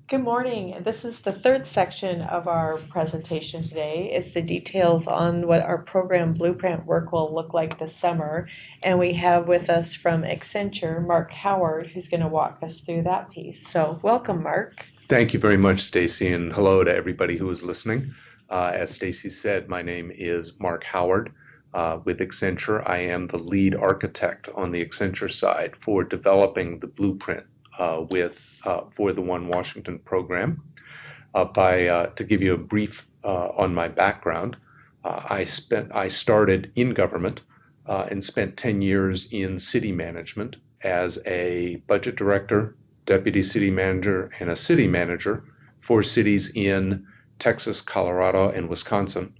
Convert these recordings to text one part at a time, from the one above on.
Good morning. This is the third section of our presentation today. It's the details on what our program blueprint work will look like this summer. And we have with us from Accenture, Mark Howard, who's going to walk us through that piece. So welcome, Mark. Thank you very much, Stacy, and hello to everybody who is listening. As Stacy said, my name is Mark Howard with Accenture. I am the lead architect on the Accenture side for developing the blueprint for the One Washington program. To give you a brief on my background, I started in government and spent 10 years in city management as a budget director, deputy city manager, and a city manager for cities in Texas, Colorado, and Wisconsin.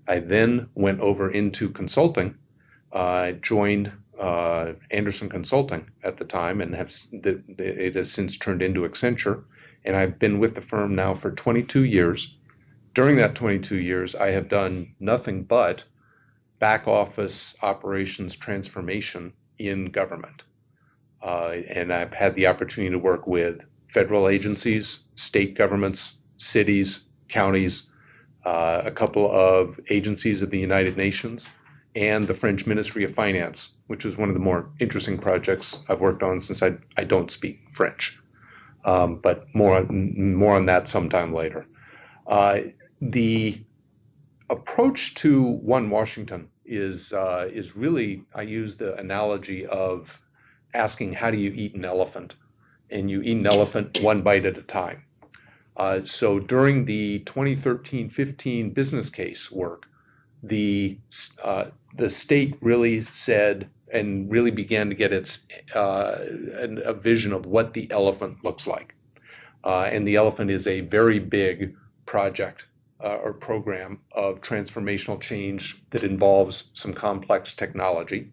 I then went over into consulting. I joined Anderson Consulting at the time, and it has since turned into Accenture. And I've been with the firm now for 22 years. During that 22 years, I have done nothing but back office operations transformation in government. And I've had the opportunity to work with federal agencies, state governments, cities, counties, a couple of agencies of the United Nations, and the French Ministry of Finance, which is one of the more interesting projects I've worked on since I don't speak French. But more on that sometime later. The approach to One Washington is really, I use the analogy of asking how do you eat an elephant, and you eat an elephant one bite at a time. So during the 2013-15 business case work, the state really said and really began to get a vision of what the elephant looks like. And the elephant is a very big project or program of transformational change that involves some complex technology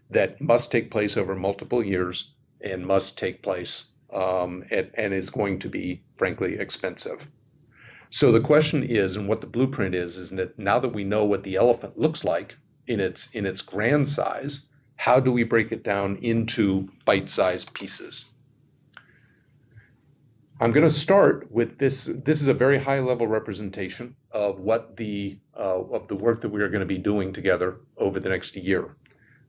that must take place over multiple years and must take place and is going to be, frankly, expensive. So the question is, and what the blueprint is that now that we know what the elephant looks like in its grand size, how do we break it down into bite-sized pieces? I'm going to start with this. This is a very high-level representation of what of the work that we are going to be doing together over the next year.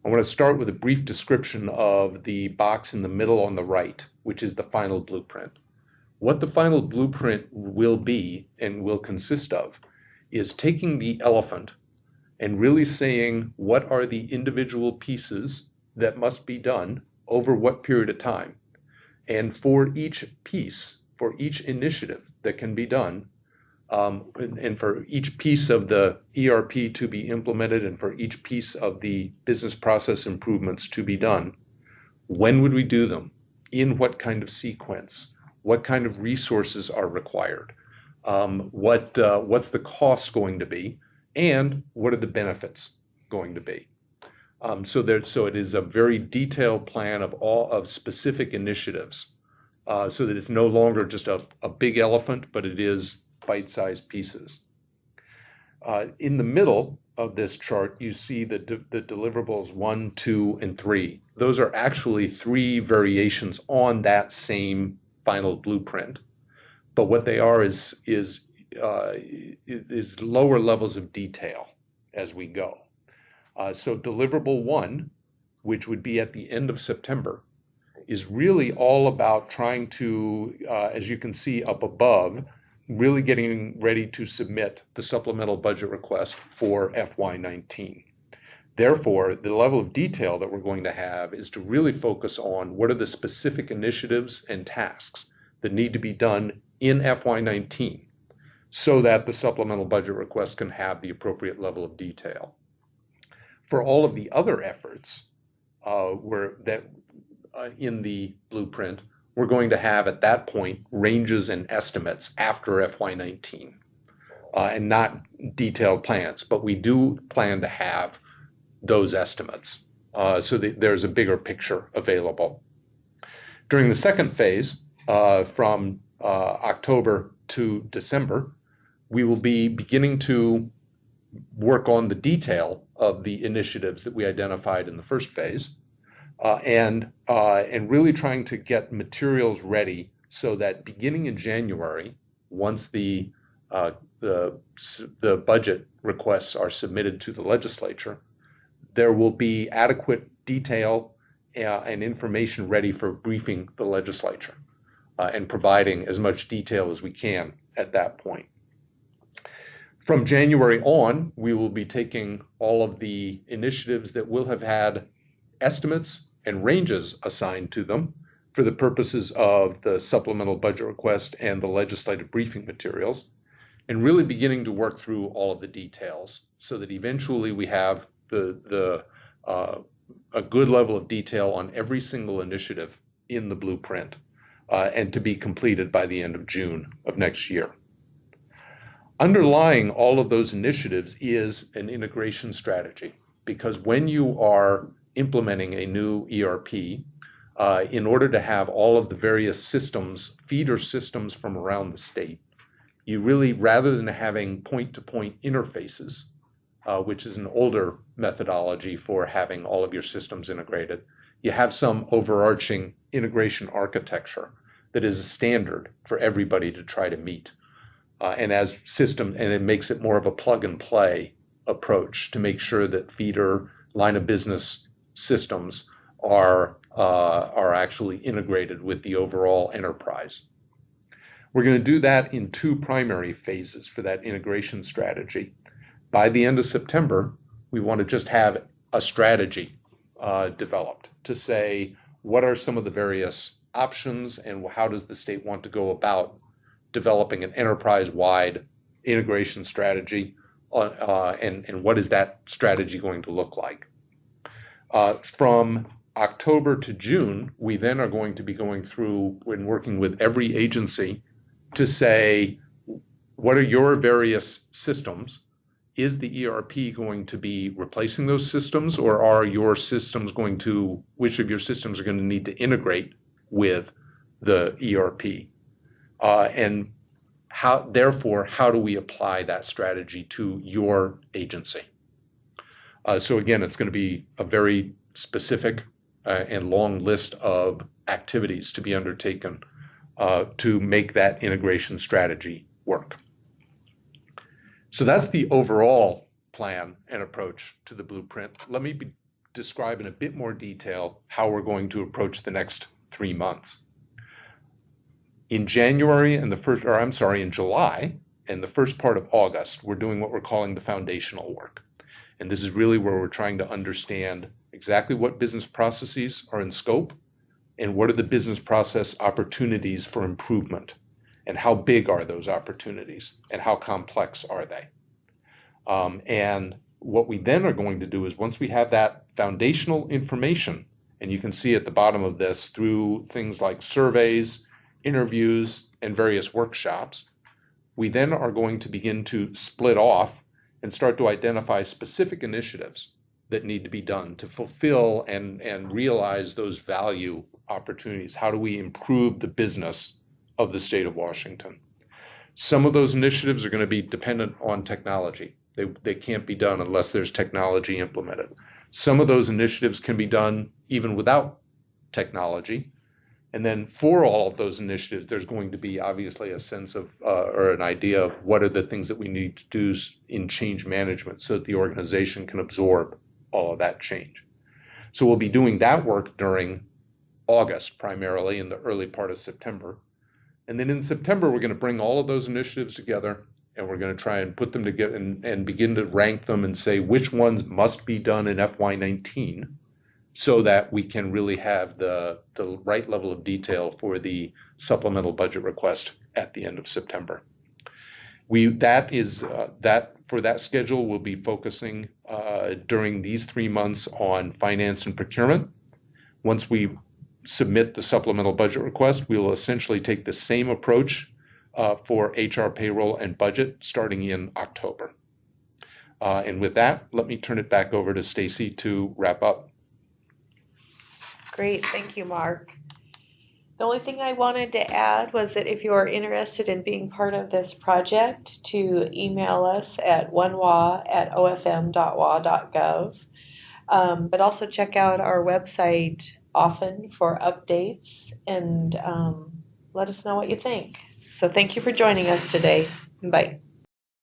I want to start with a brief description of the box in the middle on the right, which is the final blueprint. What the final blueprint will be and will consist of is taking the elephant and really saying what are the individual pieces that must be done over what period of time. And for each piece, for each initiative that can be done, and for each piece of the ERP to be implemented and for each piece of the business process improvements to be done, when would we do them? In what kind of sequence? What kind of resources are required? What's the cost going to be? And what are the benefits going to be? So it is a very detailed plan of specific initiatives, so that it's no longer just a big elephant, but it is bite-sized pieces. In the middle of this chart, you see the deliverables 1, 2, and 3. Those are actually 3 variations on that same final blueprint, but what they are is lower levels of detail as we go. So deliverable 1, which would be at the end of September, is really all about trying to, as you can see up above, really getting ready to submit the supplemental budget request for FY19. Therefore, the level of detail that we're going to have is to really focus on what are the specific initiatives and tasks that need to be done in FY19 so that the supplemental budget request can have the appropriate level of detail. For all of the other efforts in the blueprint, we're going to have at that point ranges and estimates after FY19 and not detailed plans, but we do plan to have those estimates so that there's a bigger picture available. During the second phase, from October to December, we will be beginning to work on the detail of the initiatives that we identified in the first phase, and really trying to get materials ready so that beginning in January, once uh, the the budget requests are submitted to the legislature, there will be adequate detail and information ready for briefing the legislature and providing as much detail as we can at that point. From January on, we will be taking all of the initiatives that will have had estimates and ranges assigned to them for the purposes of the supplemental budget request and the legislative briefing materials, and really beginning to work through all of the details so that eventually we have a good level of detail on every single initiative in the blueprint and to be completed by the end of June of next year. Underlying all of those initiatives is an integration strategy, because when you are implementing a new ERP, in order to have all of the various systems, feeder systems from around the state, you really, rather than having point-to-point interfaces, which is an older methodology for having all of your systems integrated, you have some overarching integration architecture that is a standard for everybody to try to meet. And it makes it more of a plug and play approach to make sure that feeder line of business systems are actually integrated with the overall enterprise. We're going to do that in two primary phases for that integration strategy. By the end of September, we want to just have a strategy developed to say what are some of the various options and how does the state want to go about developing an enterprise-wide integration strategy, and what is that strategy going to look like. From October to June, we then are going to be going through and working with every agency to say, what are your various systems? Is the ERP going to be replacing those systems, or are your systems which of your systems are going to need to integrate with the ERP? And how do we apply that strategy to your agency? So again, it's going to be a very specific and long list of activities to be undertaken to make that integration strategy work. So that's the overall plan and approach to the blueprint. Let me describe in a bit more detail how we're going to approach the next 3 months. In July and the first part of August, we're doing what we're calling the foundational work. And this is really where we're trying to understand exactly what business processes are in scope and what are the business process opportunities for improvement, and how big are those opportunities and how complex are they. And what we then are going to do is, once we have that foundational information, and you can see at the bottom of this through things like surveys, interviews, and various workshops, we then are going to begin to split off and start to identify specific initiatives that need to be done to fulfill and realize those value opportunities. How do we improve the business of the state of Washington? Some of those initiatives are going to be dependent on technology. They can't be done unless there's technology implemented. Some of those initiatives can be done even without technology. And then for all of those initiatives, there's going to be obviously a sense of or an idea of what are the things that we need to do in change management so that the organization can absorb all of that change. So we'll be doing that work during August, primarily in the early part of September. And then in September, we're going to bring all of those initiatives together, and we're going to try and put them together and begin to rank them and say which ones must be done in FY19 so that we can really have the right level of detail for the supplemental budget request at the end of September. For that schedule, we'll be focusing during these 3 months on finance and procurement. Once we submit the supplemental budget request, we will essentially take the same approach for HR, payroll, and budget starting in October. And with that, let me turn it back over to Stacy to wrap up. Great, thank you, Mark. The only thing I wanted to add was that if you are interested in being part of this project, to email us at onewa@ofm.wa.gov, but also check out our website often for updates and let us know what you think. So thank you for joining us today. Bye.